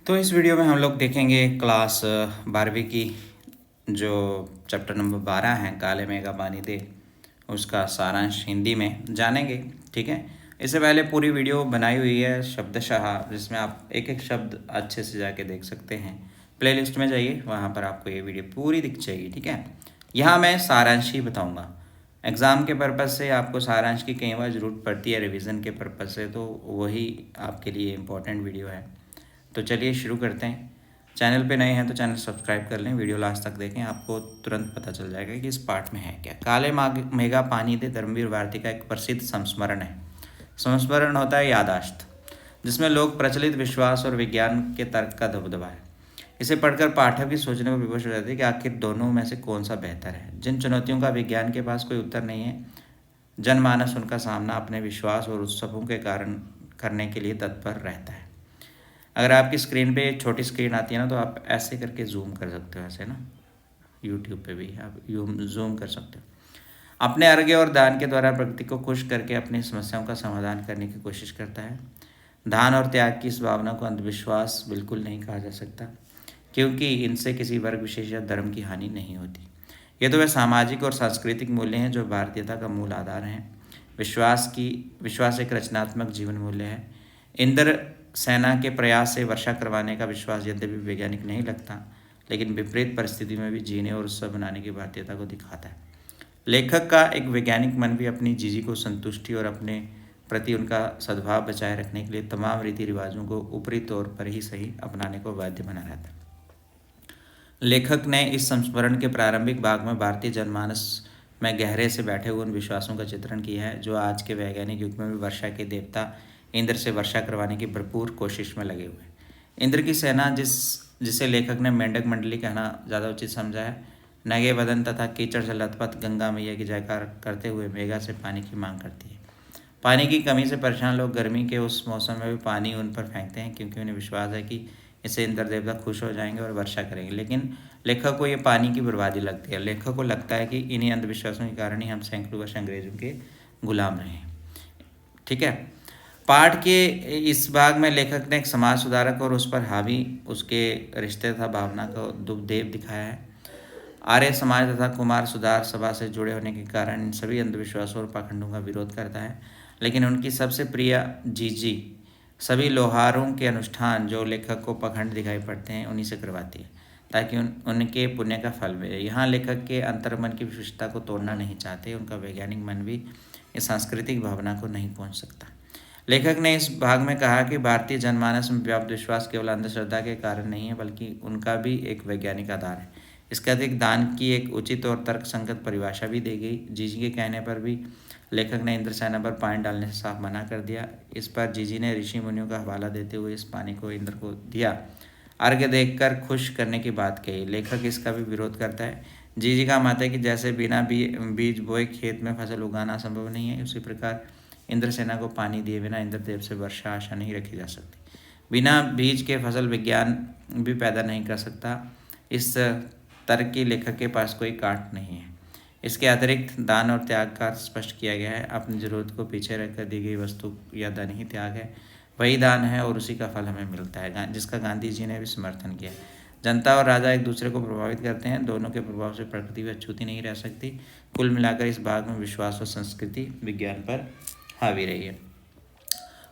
तो इस वीडियो में हम लोग देखेंगे क्लास 12वीं की जो चैप्टर नंबर 12 है काले मेघा पानी दे, उसका सारांश हिंदी में जानेंगे। ठीक है, इससे पहले पूरी वीडियो बनाई हुई है शब्दशः, जिसमें आप एक एक शब्द अच्छे से जाके देख सकते हैं। प्लेलिस्ट में जाइए, वहाँ पर आपको ये वीडियो पूरी दिख जाएगी। ठीक है, यहाँ मैं सारांश ही बताऊँगा। एग्ज़ाम के पर्पज़ से आपको सारांश की कई बार ज़रूरत पड़ती है रिवीजन के पर्पज़ से, तो वही आपके लिए इम्पोर्टेंट वीडियो है। तो चलिए शुरू करते हैं। चैनल पे नए हैं तो चैनल सब्सक्राइब कर लें, वीडियो लास्ट तक देखें, आपको तुरंत पता चल जाएगा कि इस पार्ट में है क्या। काले मेघा पानी दे धर्मवीर भारती का एक प्रसिद्ध संस्मरण है। संस्मरण होता है यादाश्त, जिसमें लोग प्रचलित विश्वास और विज्ञान के तर्क का दबदबा है। इसे पढ़कर पाठक भी सोचने को विवश हो जाते हैं कि आखिर दोनों में से कौन सा बेहतर है। जिन चुनौतियों का विज्ञान के पास कोई उत्तर नहीं है, जनमानस उनका सामना अपने विश्वास और उत्सवों के कारण करने के लिए तत्पर रहता है। अगर आपकी स्क्रीन पे छोटी स्क्रीन आती है ना, तो आप ऐसे करके जूम कर सकते हो, ऐसे ना, यूट्यूब पे भी आप जूम कर सकते हो। अपने अर्घ्य और दान के द्वारा प्रकृति को खुश करके अपनी समस्याओं का समाधान करने की कोशिश करता है। दान और त्याग की इस भावना को अंधविश्वास बिल्कुल नहीं कहा जा सकता, क्योंकि इनसे किसी वर्ग विशेष या धर्म की हानि नहीं होती। ये तो वे सामाजिक और सांस्कृतिक मूल्य हैं जो भारतीयता का मूल आधार हैं। विश्वास एक रचनात्मक जीवन मूल्य है। इंद्र सेना के प्रयास से वर्षा करवाने का विश्वास यद्यपि वैज्ञानिक नहीं लगता, लेकिन विपरीत परिस्थिति में भी जीने और उत्सव बनाने की भारतीयता को दिखाता है। लेखक का एक वैज्ञानिक मन भी अपनी जीजी को संतुष्टि और अपने प्रति उनका सद्भाव बचाए रखने के लिए तमाम रीति रिवाजों को ऊपरी तौर पर ही सही अपनाने को बाध्य बना रहता है। लेखक ने इस संस्मरण के प्रारंभिक भाग में भारतीय जनमानस में गहरे से बैठे हुए उन विश्वासों का चित्रण किया है जो आज के वैज्ञानिक युग में भी वर्षा के देवता इंद्र से वर्षा करवाने की भरपूर कोशिश में लगे हुए। इंद्र की सेना जिसे लेखक ने मेंढक मंडली कहना ज़्यादा उचित समझा है, नगे बदन तथा कीचड़ से लथपथ गंगा मैया की जयकार करते हुए मेघा से पानी की मांग करती है। पानी की कमी से परेशान लोग गर्मी के उस मौसम में भी पानी उन पर फेंकते हैं, क्योंकि उन्हें विश्वास है कि इससे इंद्र देवता खुश हो जाएंगे और वर्षा करेंगे। लेकिन लेखक को ये पानी की बर्बादी लगती है। लेखक को लगता है कि इन्हीं अंधविश्वासों के कारण ही हम सैकड़ों वर्ष अंग्रेजों के गुलाम रहे। ठीक है, पाठ के इस भाग में लेखक ने एक समाज सुधारक और उस पर हावी उसके रिश्ते तथा भावना को दुर्देव दिखाया है। आर्य समाज तथा कुमार सुधार सभा से जुड़े होने के कारण इन सभी अंधविश्वासों और पाखंडों का विरोध करता है, लेकिन उनकी सबसे प्रिय जीजी सभी लोहारों के अनुष्ठान जो लेखक को पाखंड दिखाई पड़ते हैं उन्हीं से करवाती है, ताकि उनके पुण्य का फल मिले। यहाँ लेखक के अंतर्मन की विशिष्टता को तोड़ना नहीं चाहते, उनका वैज्ञानिक मन भी इस सांस्कृतिक भावना को नहीं पहुँच सकता। लेखक ने इस भाग में कहा कि भारतीय जनमानस में व्याप्त विश्वास केवल अंधश्रद्धा के कारण नहीं है, बल्कि उनका भी एक वैज्ञानिक आधार है। इसके अतिरिक्त दान की एक उचित और तर्कसंगत परिभाषा भी दी गई। जीजी के कहने पर भी लेखक ने इंद्र सेना पर पानी डालने से साफ मना कर दिया। इस पर जीजी ने ऋषि मुनियों का हवाला देते हुए इस पानी को इंद्र को दिया, अर्घ्य देखकर खुश करने की बात कही। लेखक इसका भी विरोध करता है। जीजी का मत है कि जैसे बिना बीज बोए खेत में फसल उगाना संभव नहीं है, उसी प्रकार इंद्रसेना को पानी दिए बिना इंद्रदेव से वर्षा आशा नहीं रखी जा सकती। बिना बीज के फसल विज्ञान भी पैदा नहीं कर सकता। इस तर्क की लेखक के पास कोई काट नहीं है। इसके अतिरिक्त दान और त्याग का स्पष्ट किया गया है। अपनी जरूरत को पीछे रखकर दी गई वस्तु या धन ही त्याग है, वही दान है और उसी का फल हमें मिलता है, जिसका गांधी जी ने भी समर्थन किया। जनता और राजा एक दूसरे को प्रभावित करते हैं, दोनों के प्रभाव से प्रकृति व अछूती नहीं रह सकती। कुल मिलाकर इस भाग में विश्वास और संस्कृति विज्ञान पर हावी रही है।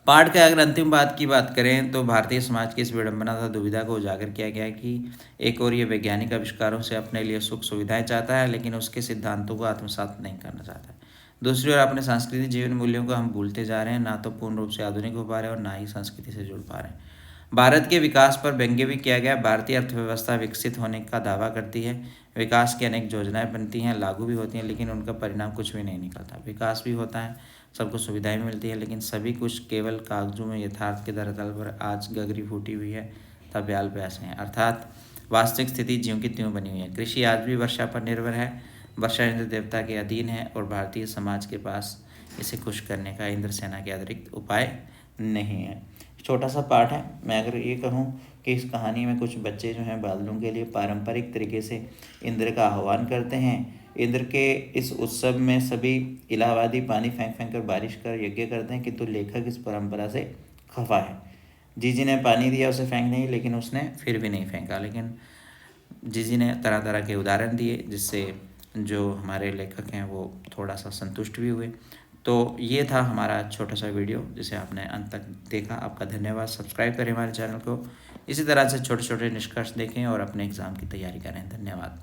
पाठ के अगर अंतिम बात की बात करें तो भारतीय समाज की इस विडंबना तथा दुविधा को उजागर किया गया है कि एक और ये वैज्ञानिक आविष्कारों से अपने लिए सुख सुविधाएं चाहता है, लेकिन उसके सिद्धांतों को आत्मसात नहीं करना चाहता है। दूसरी ओर अपने सांस्कृतिक जीवन मूल्यों को हम भूलते जा रहे हैं, ना तो पूर्ण रूप से आधुनिक हो पा रहे हैं और ना ही संस्कृति से जुड़ पा रहे हैं। भारत के विकास पर व्यंग्य भी किया गया। भारतीय अर्थव्यवस्था विकसित होने का दावा करती है। विकास की अनेक योजनाएं बनती हैं, लागू भी होती हैं, लेकिन उनका परिणाम कुछ भी नहीं निकलता। विकास भी होता है, सबको सुविधाएं भी मिलती है, लेकिन सभी कुछ केवल कागजों में यथार्थ के धरातल पर आज गगरी फूटी हुई है तब ब्याल प्यासे हैं, अर्थात वास्तविक स्थिति ज्यों की त्यों बनी हुई है। कृषि आज भी वर्षा पर निर्भर है, वर्षा इंद्र देवता के अधीन है और भारतीय समाज के पास इसे खुश करने का इंद्र सेना के अतिरिक्त उपाय नहीं है। छोटा सा पाठ है। मैं अगर ये कहूँ कि इस कहानी में कुछ बच्चे जो हैं बादलों के लिए पारंपरिक तरीके से इंद्र का आह्वान करते हैं। इंद्र के इस उत्सव में सभी इलाहाबादी पानी फेंक फेंक कर बारिश कर यज्ञ करते हैं, किंतु लेखक इस परंपरा से खफा है। जीजी ने पानी दिया उसे फेंकने ही, लेकिन उसने फिर भी नहीं फेंका। लेकिन जीजी ने तरह तरह के उदाहरण दिए जिससे जो हमारे लेखक हैं वो थोड़ा सा संतुष्ट भी हुए। तो ये था हमारा छोटा सा वीडियो जिसे आपने अंत तक देखा। आपका धन्यवाद। सब्सक्राइब करें हमारे चैनल को। इसी तरह से छोटे छोटे निष्कर्ष देखें और अपने एग्ज़ाम की तैयारी करें। धन्यवाद।